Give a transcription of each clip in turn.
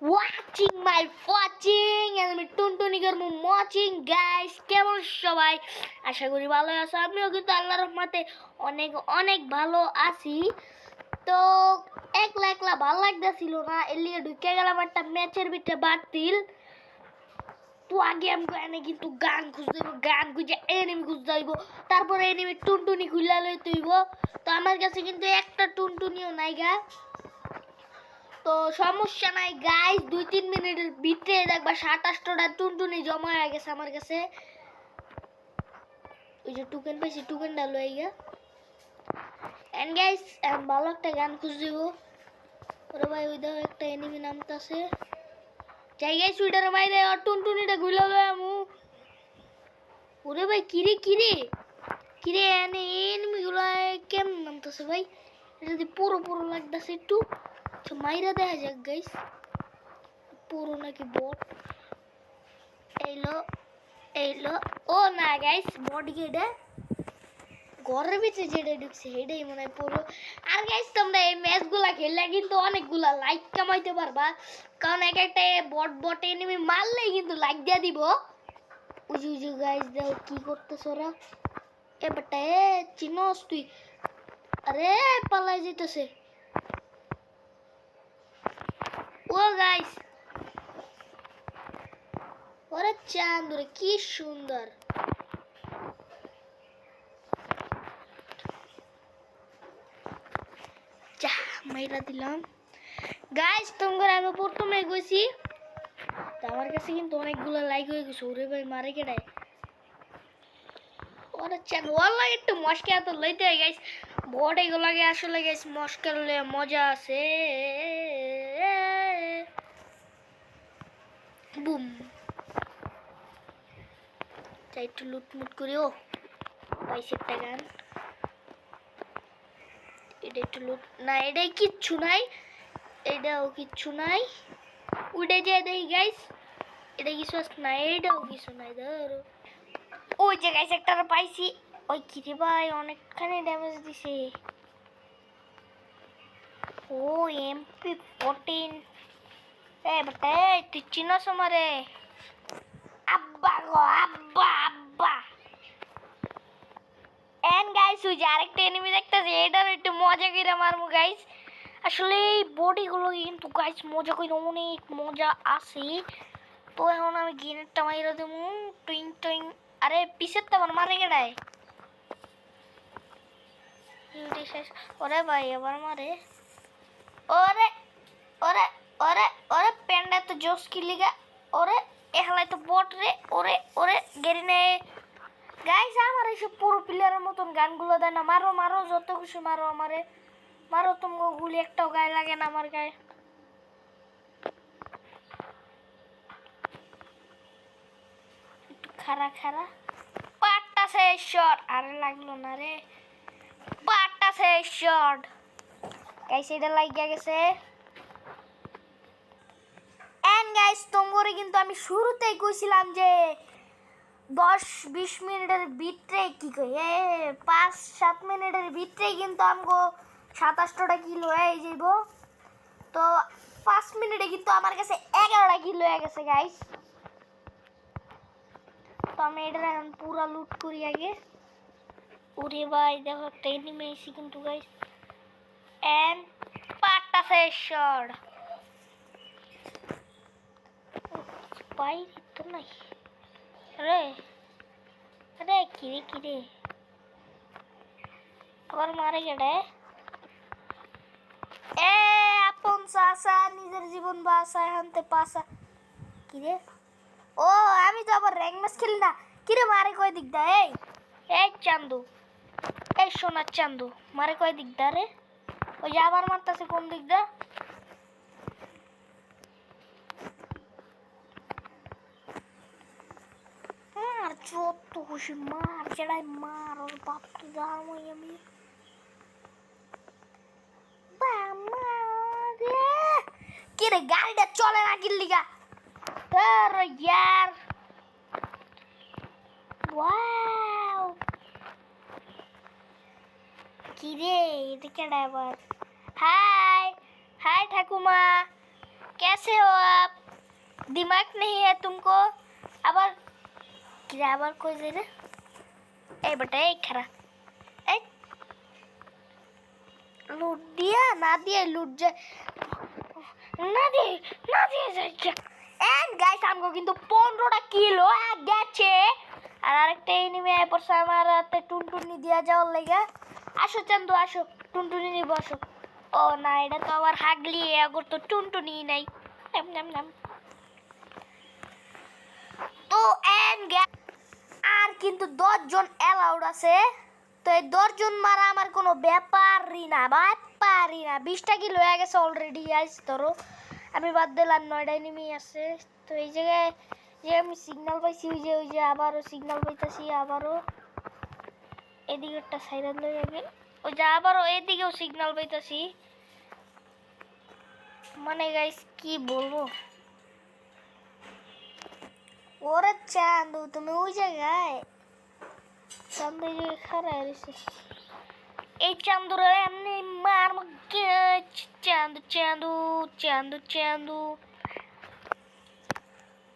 watching my watching and আমি টুনটুনি করবো watching guys কেমন সবাই আশা করি ভালো আছো আমিও কিন্তু আল্লাহর রহমতে অনেক অনেক ভালো আছি তো একলা একলা ভালো লাগতেছিল না এলিয়ে ঢুকে গেলাম একটা ম্যাচের ভিতরে বাতিল তো আগে আমি এনে কিন্তু গান খুঁজতে হইব গান খুঁজে এনিমি খুঁজতে হইব তারপরে এনিমি টুনটুনি খুললা লইতে হইব তো আমার কাছে কিন্তু একটা টুনটুনিও নাই গা তো সমস্যা নাই গাইস 2-3 মিনিটের ভিতরে দেখবা 27টা টুনটুনি জমা হয়ে গেছে আমার কাছে ওই যে টুকেন পাইছি টুকেনটা লই গা এন্ড গাইস ভালো একটা গান খুঁজ দিব ওরে ভাই ওই দাও একটা এনিমি নামতাছে যাই গাইস উইডার মাইরে আর টুনটুনিটা গুলা লই আমু ওরে ভাই কিরে কিরে কিরে এনিমি গুলা কেমন নামতাছে ভাই যদি পুরো পুরো লাগতাছে একটু তো মাইরা দেখা যাক গাইস পুরো নাকি বট এইলো ও না গাইস বট গেডে ঘরের ভিতরে যেটা ঢুকছে সেটাই মনে হয় পুরো আর গাইস তোমরা এই ম্যাচগুলা খেললে কিন্তু অনেকগুলা লাইক কামাইতে পারবা কারণ এক একটা বট এনিমি মারলেই কিন্তু লাইক দিয়ে দিব উজু গাইস দাও কি করতেছ ওরা এ বেটা এ চিনোস তুই আরে পালাই যেতেছে ও গাইস ওরে চাঁদ রে কি সুন্দর যা মাইরা দিলাম গাইস তোমরা আমি প্রথমে কইছি আমার কাছে কিন্তু অনেকগুলো লাইক হয়ে গেছে ওরে ভাই মারে কেডায় ওরে চাঁদ ওয়াল্লাহ একটু মস্কা তো লইতে হয় গাইস বড় এগুলো লাগে আসলে গাইস মস্কা লইলে মজা আছে বুম চাই একটু লুটমুট করি ও পাইছি একটা গান এটা একটু লুট না এটাই কিচ্ছু নাই এটাও কিচ্ছু নাই উঠে যায় দেখি গাইস এটা কিছু না এটাও কিছু নাই ধরো ওই যে গাইস একটা পাইছি ওই কিরে ভাই অনেকখানি ড্যামেজ দিছে ও MP14 এ বেটা তুই চিনস আমারে আব্বা গো আব্বা আব্বা এন্ড গাইস ওই যে আরেকটা এনিমি দেখতেছে এটার একটু মজা করে মারমু গাইস আসলে এই বডিগুলো কিন্তু গাইস মজা করে অনেক মজা আছে তো এখন আমি গ্রেনেডটা মাইরা দেবো টুইং টুইং আরে পিছের তো আমার মারে গেড়ায় ওরে ভাই আবার মারে ওরে ওরে ওরে ওরে প্যান্ডা তো জোস কি লিগা ওরে এহলাই তো বট রে ওরে ওরে গেরিনে গাইস আমার এসব পুরো প্লেয়ারের মতন গানগুলো দেয় না মারো মারো যত খুশি মারো আমারে মারো তোমাকে গুলি একটাও গায়ে লাগে না আমার গায়ে খারা খারা পাটটা শেষ শট আরে লাগলো না রে পাটটা শেষ শট গাইস এটা লাগিয়া গেছে এন্ড গাইস তোমরা কিন্তু আমি শুরুতেই কইছিলাম যে 10-20 মিনিটের ভিতরে কি কই 5-7 মিনিটের ভিতরে কিন্তু আমগো 27টা কিলো হয়ে যাইব তো 5 মিনিটে কিন্তু আমার কাছে 11টা কিলো হয়ে গেছে গাইস তো আমি এটা এখন পুরো লুট করি আগে ওরে ভাই দেখো একটা এনিমি আইছি কিন্তু গাইস এন্ড পাটটা শেষ শট পাই তো নাই আরে আরে কিরে কিরে আবার মারে গেড়ে এ আপন সাসা নিজের জীবন বাসা হানতে পাসা কিরে ও আমি তো আবার র্যাঙ্ক ম্যাচ খেলি না কিরে মারে কয় দিক দা এই চান্দু এই সোনার চান্দু মারে কয় দিক দা রে ওই যে আবার মারতাছে কোন দিক দা আর যত খুশি মার যেটাই মার ওর বাপ তো দামই আমি কি রে গাড়িটা চলে না কি লিগা আরে यार ওয়াও কি রে এটা কেডা আবার হাই হাই ঠাকুমা कैसे हो आप? दिमाग नहीं है तुमको? আবার কি আবার কই যাই রে? এই বেটা এই খারা এই লুট দিয়া না দিয়ে লুট যায় না দিয়ে যায় এন্ড গাইস আমগো কিন্তু 15টা কিলো গেছে আর আরেকটা এনিমি আয় পড়ছে আমার হাতে টুনটুনি দিয়া যাওয়ার লাগা আসো চান্দু আসো টুনটুনি নিব আসো ও না এটা তো আবার হাগলি আগর তো টুনটুনি নাই নাম নাম নাম তো এন্ড আর কিন্তু 10 জন অ্যালাউড আছে তো এই 10 জন মারা আমার কোনো ব্যাপারই না 20টা কিলো হয়ে গেছে অলরেডি গাইস ধরো আমি বাদ দিলাম 9টা এনিমি আছে তো এই জায়গায় যে আমি সিগন্যাল পাইছি ওই যে আবারও সিগন্যাল পাইতাছি আবারও এদিকে একটা সাইরান লই আগে ওই যে আবারও এদিকেও সিগন্যাল পাইতাছি মানে গাইস কি বলবো ওরে চান্দু তুমি ওই জায়গায় চান্দু এই জায়গায় খারাপ রয়েছে এই চান্দুরে এমনি মার চান্দু চান্দু চান্দু চান্দু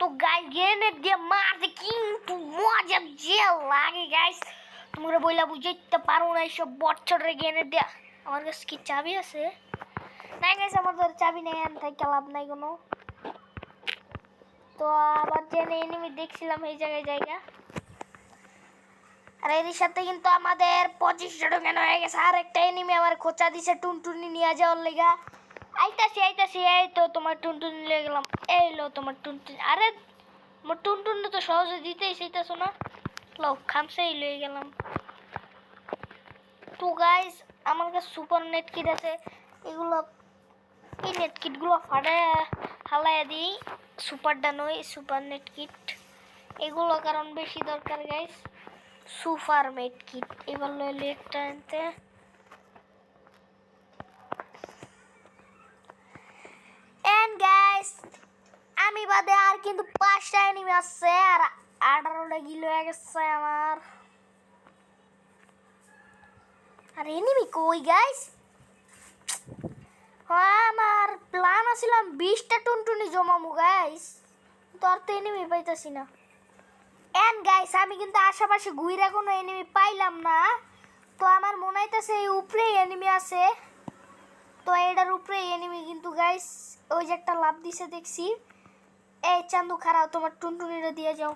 তো গাইস গ্রেনেড দিয়ে মারতে কিন্তু মজা যে লাগে গাইস তোমরা বইলা বুঝাইতে পারো না এইসব বচ্চরের গ্রেনেড দিয়ে আমার কাছে কি চাবি আছে না গাইস আমাদের চাবি নেই আন তাই লাভ নাই কোনো তো আবার যে এনিমি দেখছিলাম এই জায়গা আর এর সাথে কিন্তু আমাদের 25টা ঢোকানো হয়ে গেছে আর একটা এনিমি আমার খোঁচা দিছে টুনটুনি নিয়ে যাওয়ার লেগা আইতাছি এই তো তোমার টুনটুনি নিয়ে গেলাম এই লো তোমার টুনটুনি আরে মোর টুনটুনি তো সহজে দিতেই চাইতাছো না লো খামসেই লয়ে গেলাম তো গাইস আমার কাছে সুপার নেট কিট আছে এগুলো এই নেট কিটগুলো ফাড়ে হালাইয়া দিই সুপারটা নয় সুপার নেট কিট এগুলো কারণ বেশি দরকার গাইস সুপার মেট কিট এবার লইলে একটা আনতে এন্ড গাইস আমি বাদে আর কিন্তু 5টা এনিমি আছে আর 18টা কিলো হয়ে গেছে আমার আর এনিমি কই গাইস আমার প্ল্যান আছিল 20টা টুনটুনি জমামু গাইস তো আর তো এনিমি পাইতাছি না এন্ড গাইস আমি কিন্তু আশেপাশে ঘুরে কোনো এনিমি পাইলাম না তো আমার মনে হইতাছে এই উপরে এনিমি আছে তো এটার উপরে এনিমি কিন্তু গাইস ওই যে একটা লাভ দিছে দেখছি এই চান্দু খারাও তোমার টুনটুনিটা দিয়ে যাও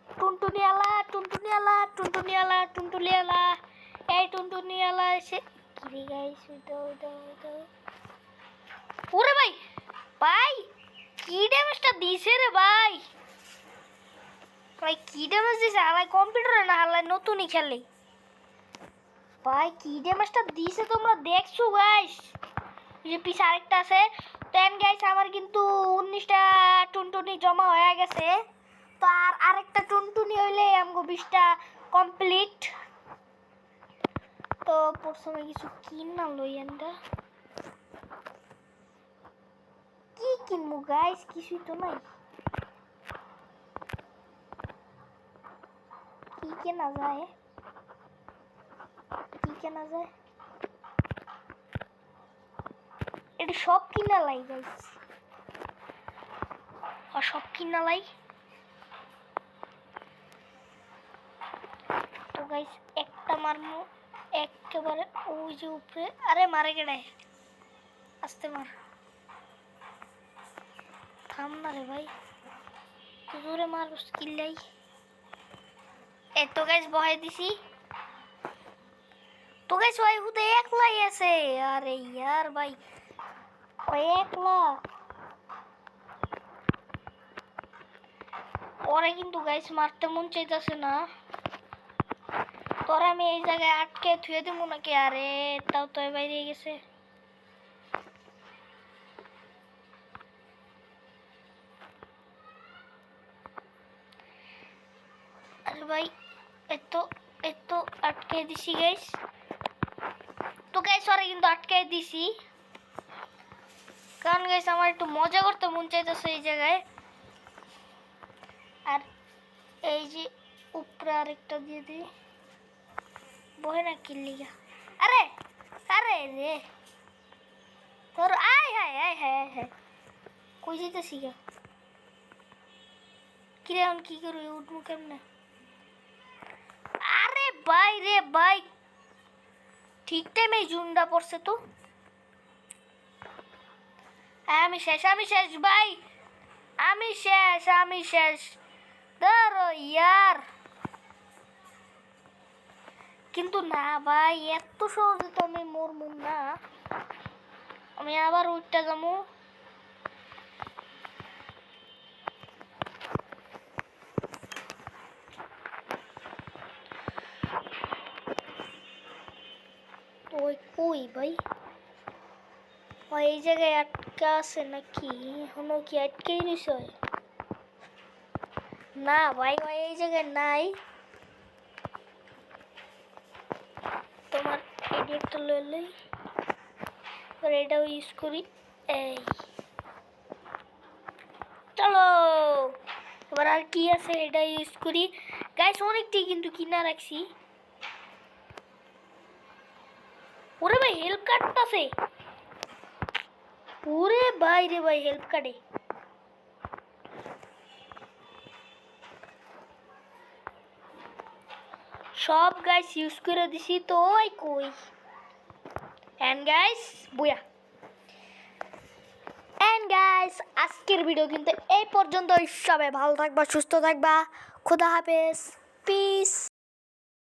টুনটুনি আলা এই টুনটুনি আলা এসে কি গাইস ওইটা ওরে ভাই কি ড্যামেজটা দিছে রে ভাই কি ড্যামেজ দিছে আমার কম্পিউটারে না হালাই নতুনই খেলে ভাই কি ড্যামেজটা দিছে তোমরা দেখছো গাইস এই যে পিছে আরেকটা আছে টেন গাইস আমার কিন্তু 19টা টুনটুনি জমা হয়ে গেছে তো আর আরেকটা টুনটুনি হইলে আমগো 20টা কমপ্লিট তো প্রথমে কিছু কিনা লই আমরা কি কিনবো গাইস কিছুই তো নাই কি কেনা যায় এটা সব কিনা লাই গাইস আর সব কিনা লাই তো গাইস একটা মারমু একেবারে ওই যে উপরে আরে মারে গেড়ে আস্তে মার থাম না রে ভাই জোরে মার কিল্লাই তো গাইস বহাই দিছি তো গাইস ওই হুতে একলাই আছে আরে यार ভাই ওই একলা ওরে কিন্তু গাইস মারতে মন চাইতাছে না তোরা আমি এই জায়গায় আটকে থুয়ে দেবো নাকি আরে তাও তো বাইরে গেছে আরে ভাই এত আটকে দিছি গাইস তো গাইস ওরে কিন্তু আটকে দিছি কারণ গাইস আমার একটু মজা করতে মন চাইতেছে এই জায়গায় আর এই যে উপরে আরেকটা দিয়ে দিই বহে না কিল্লিগা আরে রে তোর আয় হ্যাঁ হ্যাঁ হ্যাঁ কই যেতেছি গা কিরে এখন কি করবি উঠবো কেমনে আরে ভাই রে ভাই ঠিক টাইমে জুনটা পড়ছে তো হ্যাঁ আমি শেষ ভাই আমি শেষ ধরো ইয়ার কিন্তু না ভাই এত সহজে তো আমি মরমু না আমি আবার উঠতে যাবো ওই কই ভাই ওই এই জায়গায় আটকা আছে নাকি এখনো কি আটকেই রয়েছে না ভাই ওই এই জায়গায় নাই তোমার এডিটটা লইলেই এবার এটাও ইউজ করি এই চলো এবার আর কি আছে এটা ইউজ করি গাইস অনেকটি কিন্তু কিনা রাখছি ওরে ভাই হেল্প কাটতাছে ওরে ভাই রে ভাই হেল্প কাটে সব গাইস ইউজ করে দিছি তো ওই কই এন্ড গাইস বুয়া এন্ড গাইস আজকের ভিডিও কিন্তু এই পর্যন্তই সবাই ভালো থাকবা সুস্থ থাকবা খোদা হাফেজ পিস